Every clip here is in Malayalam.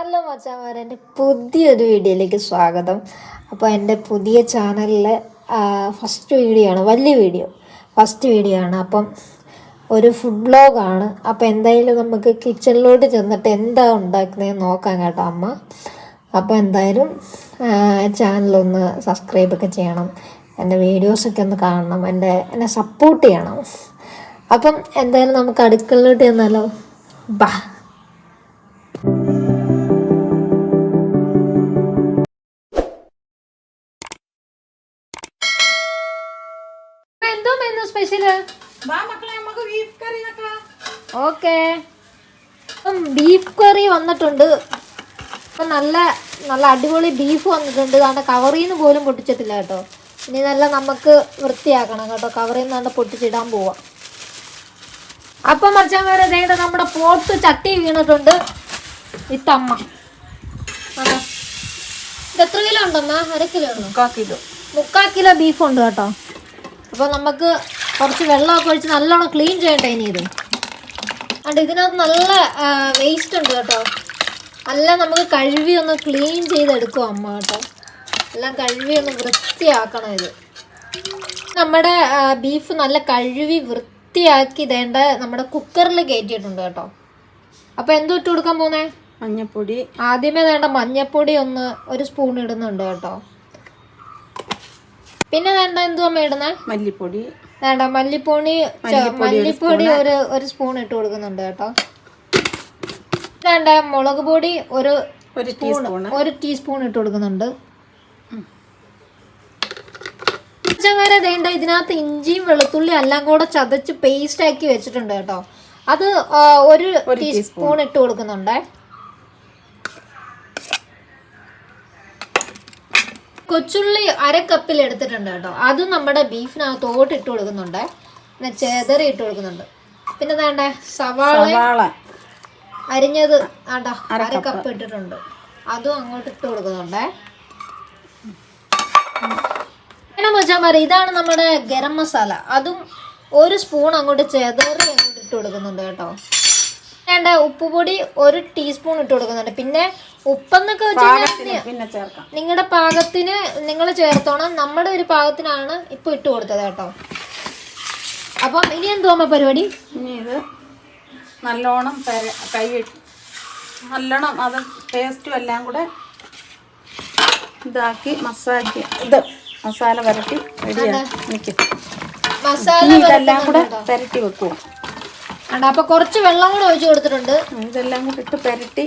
ഹലോ മച്ചാമാരെ, എൻ്റെ പുതിയൊരു വീഡിയോയിലേക്ക് സ്വാഗതം. അപ്പോൾ എൻ്റെ പുതിയ ചാനലിലെ ഫസ്റ്റ് വീഡിയോ ആണ്, വലിയ വീഡിയോ, ഫസ്റ്റ് വീഡിയോ ആണ്. അപ്പം ഒരു ഫുഡ് വ്ലോഗാണ്. അപ്പോൾ എന്തായാലും നമുക്ക് കിച്ചണിലോട്ട് ചെന്നിട്ട് എന്താ ഉണ്ടാക്കുന്നതെന്ന് നോക്കാം കേട്ടോ അമ്മ. അപ്പോൾ എന്തായാലും ചാനലൊന്ന് സബ്സ്ക്രൈബൊക്കെ ചെയ്യണം, എൻ്റെ വീഡിയോസൊക്കെ ഒന്ന് കാണണം, എന്നെ സപ്പോർട്ട് ചെയ്യണം. അപ്പം എന്തായാലും നമുക്ക് അടുക്കളയിലോട്ട് ചെന്നാലോ? ബാ. സ്പെഷ്യല് ഓക്കെ, ബീഫ് കറി വന്നിട്ടുണ്ട്. അപ്പം നല്ല നല്ല അടിപൊളി ബീഫ് വന്നിട്ടുണ്ട്. കാരണം കവറിൽ നിന്ന് പോലും പൊട്ടിച്ചിട്ടില്ല കേട്ടോ. ഇനി നല്ല നമുക്ക് വൃത്തിയാക്കണം കേട്ടോ. കവറിൽ നിന്ന് തന്നെ പൊട്ടിച്ചിടാൻ പോവാം. അപ്പം മറിച്ചാൻ വരെ ദേണ്ട നമ്മുടെ പോട്ട് ചട്ടി വീണിട്ടുണ്ട്. ഇത്തമ്മ ഇത് എത്ര കിലോ ഉണ്ടെന്നാ? 1/2 കിലോ ഉണ്ടോ? 3/4 കിലോ ബീഫ് ഉണ്ട് കേട്ടോ. അപ്പോൾ നമുക്ക് കുറച്ച് വെള്ളമൊക്കെ ഒഴിച്ച് നല്ലോണം ക്ലീൻ ചെയ്യട്ടെ ഇനി ഇത്. അതുകൊണ്ട് ഇതിനകത്ത് നല്ല വേസ്റ്റ് ഉണ്ട് കേട്ടോ. എല്ലാം നമുക്ക് കഴുകി ഒന്ന് ക്ലീൻ ചെയ്തെടുക്കും അമ്മ കേട്ടോ. എല്ലാം കഴുകി ഒന്ന് വൃത്തിയാക്കണം. ഇത് നമ്മുടെ ബീഫ് നല്ല കഴുകി വൃത്തിയാക്കി ഇതേണ്ട നമ്മുടെ കുക്കറിൽ കയറ്റിയിട്ടുണ്ട് കേട്ടോ. അപ്പോൾ എന്തോ ഇട്ട് കൊടുക്കാൻ പോകുന്നേ? മഞ്ഞപ്പൊടി. ആദ്യമേ വേണ്ട മഞ്ഞപ്പൊടി ഒരു സ്പൂൺ ഇടുന്നുണ്ട് കേട്ടോ. പിന്നെ വേണ്ട എന്തുവാ ഇടുന്നേ? മല്ലിപ്പൊടി. വേണ്ട മല്ലിപ്പൊടി ഒരു സ്പൂൺ ഇട്ട് കൊടുക്കുന്നുണ്ട് കേട്ടോ. വേണ്ട മുളക് പൊടി ഒരു ടീസ്പൂൺ ഇട്ട് കൊടുക്കുന്നുണ്ട്. വരെ വേണ്ട ഇതിനകത്ത് ഇഞ്ചിയും വെളുത്തുള്ളി എല്ലാം കൂടെ ചതച്ച് പേസ്റ്റ് ആക്കി വെച്ചിട്ടുണ്ട് കേട്ടോ. അത് ഒരു ടീസ്പൂൺ ഇട്ട് കൊടുക്കുന്നുണ്ടേ. കൊച്ചുള്ളി 1/2 കപ്പിൽ എടുത്തിട്ടുണ്ട് കേട്ടോ. അതും നമ്മുടെ ബീഫിനകത്തോട്ട് ഇട്ട് കൊടുക്കുന്നുണ്ട്. പിന്നെ ചെതറി ഇട്ട് കൊടുക്കുന്നുണ്ട്. പിന്നെ വേണ്ട സവാള അരിഞ്ഞത് 1/2 കപ്പ് ഇട്ടിട്ടുണ്ട്. അതും അങ്ങോട്ട് ഇട്ട് കൊടുക്കുന്നുണ്ട്. പിന്നെ വെച്ചാൽ മതി, ഇതാണ് നമ്മുടെ ഗരം മസാല. അതും ഒരു സ്പൂൺ അങ്ങോട്ട് ചെതറി അങ്ങോട്ട് ഇട്ട് കൊടുക്കുന്നുണ്ട് കേട്ടോ. വേണ്ട ഉപ്പുപൊടി ഒരു ടീസ്പൂൺ ഇട്ട് കൊടുക്കുന്നുണ്ട്. പിന്നെ ഉപ്പെന്നൊക്കെ വെച്ചാൽ നിങ്ങളുടെ പാകത്തിന് നിങ്ങൾ ചേർത്തോണം. നമ്മുടെ ഒരു പാകത്തിനാണ് ഇപ്പൊ ഇട്ട് കൊടുത്തത് കേട്ടോ. അപ്പം ഇനി എന്തുവാ പരിപാടി? ഇനി ഇത് നല്ലോണം നല്ലോണം അത് പേസ്റ്റും എല്ലാം കൂടെ ഇതാക്കി മസാല വരട്ടി മസാല ഇതെല്ലാം കൂടെ പുരട്ടി വെക്കുക. അപ്പൊ കുറച്ച് വെള്ളം കൂടെ ഒഴിച്ചു കൊടുത്തിട്ടുണ്ട്. ഇതെല്ലാം കൂടെ ഇട്ട് പുരട്ടി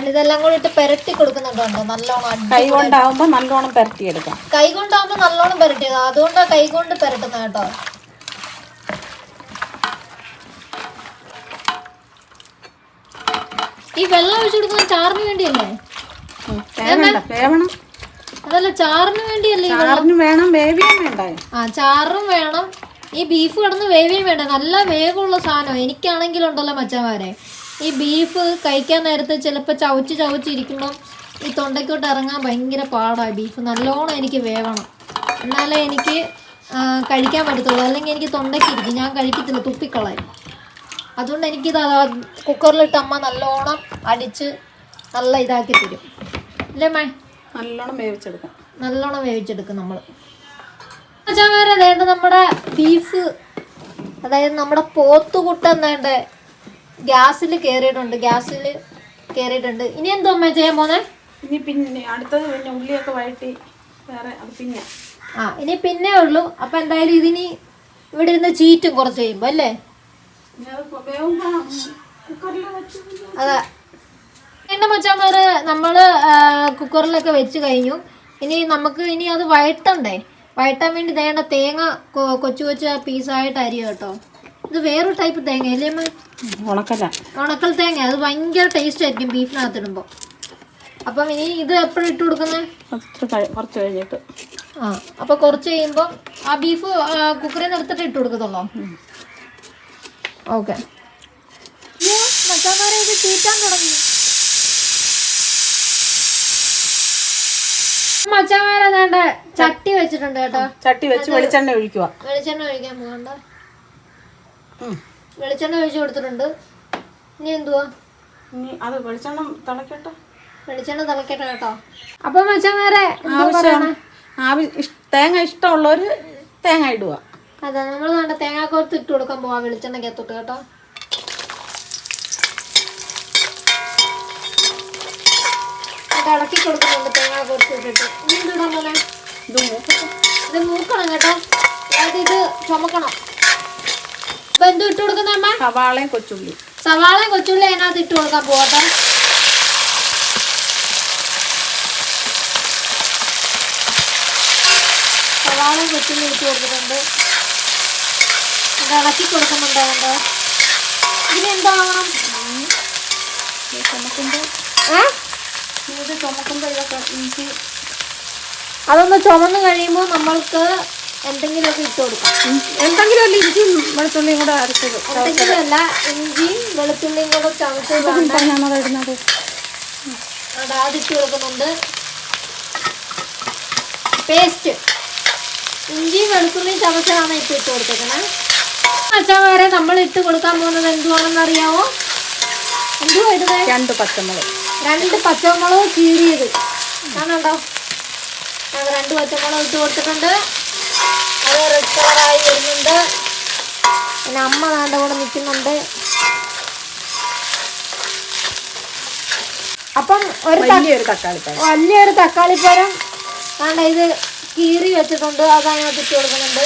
ഇതെല്ലാം കൂടി ഇട്ട് പെരട്ടി കൊടുക്കുന്നുണ്ടോ? നല്ലോണം കൈ കൊണ്ടാവുമ്പോ നല്ലോണം പെരട്ടിയെടുക്കാം. കൈ കൊണ്ടാവുമ്പോ നല്ലോണം പെരട്ടിയത്, അതുകൊണ്ടാണ് കൈ കൊണ്ട് പെരട്ടുന്നത് കേട്ടോ. ഈ വെള്ളം ഒഴിച്ചു കൊടുക്കുന്ന ചാറിന് വേണ്ടിയല്ലേ? അതല്ല, ചാറിന് വേണ്ടിയല്ലേ? വേണം, വേവിയും വേണ്ട. ചാറും വേണം, ഈ ബീഫ് കിടന്ന് വേവിയും വേണ്ട. നല്ല വേവുള്ള സാധനം. എനിക്കാണെങ്കിലുണ്ടല്ലോ മച്ചാമാരെ, ഈ ബീഫ് കഴിക്കാൻ നേരത്ത് ചിലപ്പോൾ ചവച്ചിരിക്കുമ്പം ഈ തൊണ്ടയ്ക്കോട്ട് ഇറങ്ങാൻ ഭയങ്കര പാടാണ്. ബീഫ് നല്ലോണം എനിക്ക് വേവണം, എന്നാലേ എനിക്ക് കഴിക്കാൻ പറ്റത്തുള്ളൂ. അല്ലെങ്കിൽ എനിക്ക് തൊണ്ടയ്ക്ക് ഇരിക്കും, ഞാൻ കഴിക്കത്തില്ല, തുപ്പിക്കളയും. അതുകൊണ്ട് എനിക്കിത് കുക്കറിലിട്ട് അമ്മ നല്ലോണം അടിച്ച് നല്ല ഇതാക്കി തരും അല്ലേ മേ? നല്ലോണം വേവിച്ചെടുക്കും നമ്മൾ. മച്ചാമാരെ വേണ്ട നമ്മുടെ ബീഫ്, അതായത് നമ്മുടെ പോത്തുകുട്ടൻ വേണ്ട ഗ്യാസിൽ കയറിയിട്ടുണ്ട്. ഇനി എന്തോ അമ്മ ചെയ്യാൻ പോന്നെ? ഇനി പിന്നെ അടുത്തത് പിന്നെ ഉള്ളിയൊക്കെ വഴറ്റി വേറെ പിന്നെ ഇനി പിന്നെ ഉള്ളൂ. അപ്പൊ എന്തായാലും ഇതിനി ഇവിടെ ഇരുന്ന് ചീറ്റും കുറച്ച് കഴിയുമ്പോ അല്ലേ? അതെ. എന്റെ മച്ചാമാര് നമ്മള് കുക്കറിലൊക്കെ വെച്ച് കഴിഞ്ഞു. ഇനി അത് വഴറ്റാൻ വേണ്ടി വേണ്ട തേങ്ങ കൊച്ചു പീസായിട്ട് അരിയോ കേട്ടോ. ഇത് വേറൊരു ടൈപ്പ് തേങ്ങ അല്ലേ അമ്മ? ഉണക്കൽ തേങ്ങ. അത് ഭയങ്കര ടേസ്റ്റ് ആയിരിക്കും ബീഫിനകത്ത് ഇടുമ്പോ. അപ്പം ഇനി ഇത് എപ്പോഴും ഇട്ട് കൊടുക്കുന്നത്? കുറച്ച് കഴിഞ്ഞിട്ട്. അപ്പൊ കുറച്ച് കഴിയുമ്പോ ആ ബീഫ് കുക്കറിൽ നിന്ന് എടുത്തിട്ട് ഇട്ട് കൊടുക്കത്തുള്ളൂ. ഓക്കെ. മച്ചാമാരെ ഇത് ചീറ്റാൻ തുടങ്ങി. മച്ചാമാരെ വേണ്ട ചട്ടി വെച്ചിട്ടുണ്ട് കേട്ടോ. ചട്ടി വെച്ച് വെളിച്ചെണ്ണ ഒഴിക്കുക. വെളിച്ചെണ്ണ ഒഴിക്കാൻ പോകണ്ട. വെളിച്ചെണ്ണ ഒഴിച്ചു കൊടുത്തിട്ടുണ്ട്. ഇനി എന്തുവാ? ഇനി അത് വെളിച്ചെണ്ണ തിളക്കട്ടെ. വെളിച്ചെണ്ണ തിളക്കട്ടെ കേട്ടോ. അപ്പൊ മച്ചാമാരെ തേങ്ങ ഇഷ്ടമുള്ളവര് തേങ്ങ ഇടുക. അതെ, നമ്മൾ വേണ്ട തേങ്ങാക്കൊത്ത് ഇട്ട് കൊടുക്കാൻ പോവാ വെളിച്ചെണ്ണക്കകത്തോട്ട് കേട്ടോ. ഇളക്കി കൊടുക്കുന്നുണ്ട് തേങ്ങാക്കൊത്ത് ഇട്ടിട്ട്. ഇനി എന്തിടാൻ പോലെ ഇത് മൂക്കണം കേട്ടോ. അതായത് ഇത് ചുമക്കണം. അപ്പൊ എന്തും ഇട്ട് കൊടുക്കുന്ന അമ്മ? സവാളയും കൊച്ചുള്ളി. സവാളയും കൊച്ചുള്ളി അതിനകത്ത് ഇട്ട് കൊടുക്കാൻ പോകട്ടെ. സവാളയും കൊച്ചുള്ളി ഇട്ട് കൊടുത്തിട്ടുണ്ട്. ഇത് ഇളക്കി കൊടുക്കുന്നുണ്ട്. അതുകൊണ്ട് ഇതിന് എന്താവണം? അതൊന്ന് ചുമന്ന് കഴിയുമ്പോൾ നമ്മൾക്ക് എന്തെങ്കിലുമൊക്കെ ഇട്ട് കൊടുക്കാം. എന്തെങ്കിലും അല്ല, ഇഞ്ചിയും വെളുത്തുള്ളിയും കൂടെ അരച്ചത്. എന്തെങ്കിലും അല്ല, ഇഞ്ചിയും വെളുത്തുള്ളിയും കൂടെ ചതച്ചത് അതിട്ട് കൊടുക്കുന്നുണ്ട്. പേസ്റ്റ് ഇഞ്ചിയും വെളുത്തുള്ളിയും ചതച്ചതാണ് ഇട്ട് കൊടുത്തേക്കണേ. അച്ചാവരെ നമ്മൾ ഇട്ട് കൊടുക്കാൻ പോകുന്നത് എന്തുവാണെന്ന് അറിയാമോ? എന്തുവാ ഇടുന്നത്? 2 പച്ചമുളക്. 2 പച്ചമുളക് കീറിയത് കാണുന്നുണ്ടോ? അത് 2 പച്ചമുളക് ഇട്ട് കൊടുത്തിട്ടുണ്ട്. അത് റെഡ് കളറായി വരുന്നുണ്ട്. പിന്നെ അമ്മ നാണ്ട കൂടെ നിൽക്കുന്നുണ്ട്. അപ്പം വലിയൊരു തക്കാളിപ്പഴം വേണ്ട ഇത് കീറി വെച്ചിട്ടുണ്ട്. അത് അതിനകത്ത് ഇട്ട് കൊടുക്കുന്നുണ്ട്.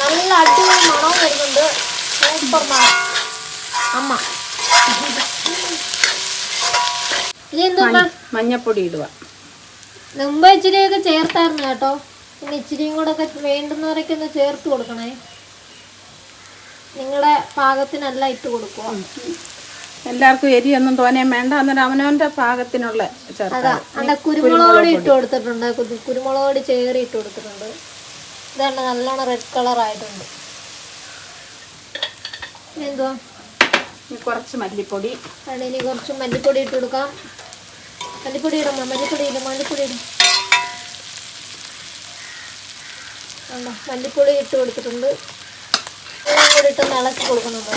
നല്ല അടിപൊളി മണവും വരുന്നുണ്ട്. സൂപ്പർ മണം. അമ്മ ഇനി എന്തുവാ? മഞ്ഞപ്പൊടി ഇടുക. മുമ്പ് ഇച്ചിരിയൊക്കെ ചേർത്തായിരുന്നു കേട്ടോ. പിന്നെ ഇച്ചിരിയും കൂടെ ഒക്കെ വേണ്ടുന്നവരൊക്കെ ഒന്ന് ചേർത്ത് കൊടുക്കണേ. നിങ്ങളുടെ പാകത്തിനല്ല ഇട്ട് കൊടുക്കുക. എല്ലാവർക്കും എരിയൊന്നും തോനെയും വേണ്ട. അന്നേരം അവനവന്റെ പാകത്തിനുള്ള അതാ. അണ്ട കുരുമുളക് പൊടി ഇട്ട് കൊടുത്തിട്ടുണ്ട്. കുരുമുളക് പൊടി ചേറി ഇട്ട് കൊടുത്തിട്ടുണ്ട്. ഇതാണ് നല്ലോണം റെഡ് കളർ ആയിട്ടുണ്ട്. എന്തുവാ? കുറച്ച് മല്ലിപ്പൊടി. ഇനി കുറച്ച് മല്ലിപ്പൊടി ഇട്ട് കൊടുക്കാം. മല്ലിപ്പൊടി ഇടും. മല്ലിപ്പൊടി ഇടും. മല്ലിപ്പൊടി ഇടും. മല്ലിപ്പൊടി ഇട്ട് കൊടുത്തിട്ടുണ്ട്. എല്ലാം കൂടി ഇട്ടൊന്ന് ഇളക്കി കൊടുക്കുന്നുണ്ട്.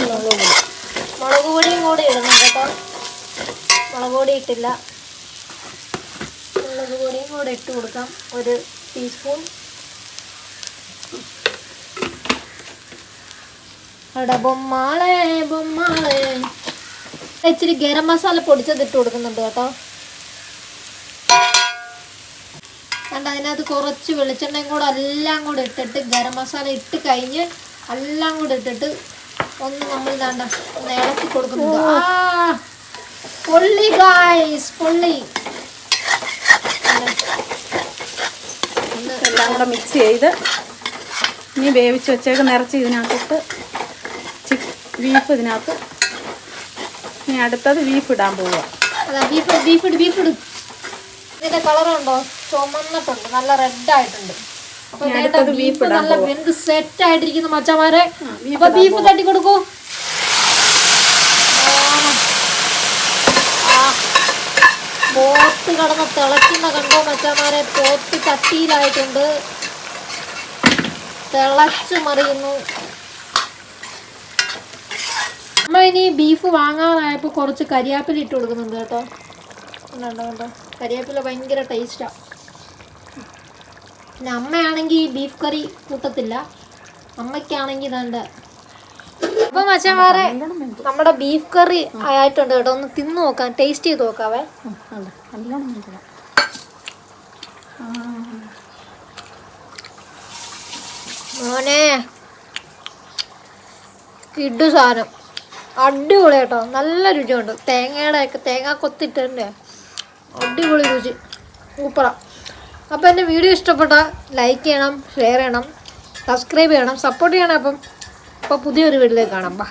മുളക് പൊടിയും കൂടി ഇടുന്നുണ്ട് കേട്ടോ. മുളക് പൊടി ഇട്ടില്ല. മുളക് പൊടിയും കൂടെ ഇട്ട് കൊടുക്കാം. 1 ടീസ്പൂൺ. അവിടെ ബൊമ്മാളെ ബൊമ്മാളെ. ഇച്ചിരി ഗരം മസാല പൊടിച്ചത് ഇട്ട് കൊടുക്കുന്നുണ്ട് കേട്ടോ. കണ്ട അതിനകത്ത് കുറച്ച് വെളിച്ചെണ്ണയും കൂടെ എല്ലാം കൂടെ ഇട്ടിട്ട് ഗരം മസാല ഇട്ട് കഴിഞ്ഞ് എല്ലാം കൂടെ ഇട്ടിട്ട് ഒന്ന് നമ്മൾ ഇതാണ്ട ഒന്ന് ഇളക്കി കൊടുക്കുന്നുണ്ട്. പൊള്ളി ഗായ്സ്, പൊള്ളി. എല്ലാം കൂടെ മിക്സ് ചെയ്ത് ഇനി വേവിച്ച് വെച്ചേക്ക് നിറച്ച് ഇതിനകത്തിട്ട് ബീഫ് ഇതിനകത്ത്. ഇനി അടുത്തത് ബീഫ് ഇടാൻ പോവുക. അതാ ബീഫ് ഇട്. ഇതിന്റെ കളറുണ്ടോ? ചുമന്നിട്ടുണ്ട്. നല്ല റെഡ് ആയിട്ടുണ്ട്. അപ്പൊ ബീഫ് നല്ല വെന്ത് സെറ്റ് ആയിട്ടിരിക്കുന്നു മച്ചമാരെ. അപ്പൊ ബീഫ് തട്ടി കൊടുക്കൂ. പോത്ത് കടന്ന് തിളയ്ക്കുന്ന കണ്ടോ മച്ചമാരെ? പോത്ത് ചട്ടിയിലായിട്ടുണ്ട്. തിളച്ച് മറിയുന്നു. നമ്മൾ ഇനി ബീഫ് വാങ്ങാനായപ്പോൾ കുറച്ച് കരിയാപ്പില ഇട്ട് കൊടുക്കുന്നുണ്ട് കേട്ടോ. കേട്ടോ, കരിയാപ്പില ഭയങ്കര ടേസ്റ്റാണ്. പിന്നെ അമ്മയാണെങ്കിൽ ബീഫ് കറി കൂട്ടത്തില്ല. അമ്മയ്ക്കാണെങ്കിൽ ഇതാണ്ട്. അപ്പം മച്ചന്മാരെ നമ്മുടെ ബീഫ് കറി ആയിട്ടുണ്ട് കേട്ടോ. ഒന്ന് തിന്ന് നോക്കാം, ടേസ്റ്റ് ചെയ്ത് നോക്കാവേ. മോനെ കിഡു സാധനം, അടിപൊളി കേട്ടോ. നല്ല രുചിയുണ്ട്. തേങ്ങ കൊത്തിട്ടേ അടിപൊളി രുചി, സൂപ്പറാ. അപ്പോൾ എൻ്റെ വീഡിയോ ഇഷ്ടപ്പെട്ടാൽ ലൈക്ക് ചെയ്യണം, ഷെയർ ചെയ്യണം, സബ്സ്ക്രൈബ് ചെയ്യണം, സപ്പോർട്ട് ചെയ്യണം. അപ്പോൾ പുതിയൊരു വീഡിയോയിലേക്ക് കാണാം. ബാ.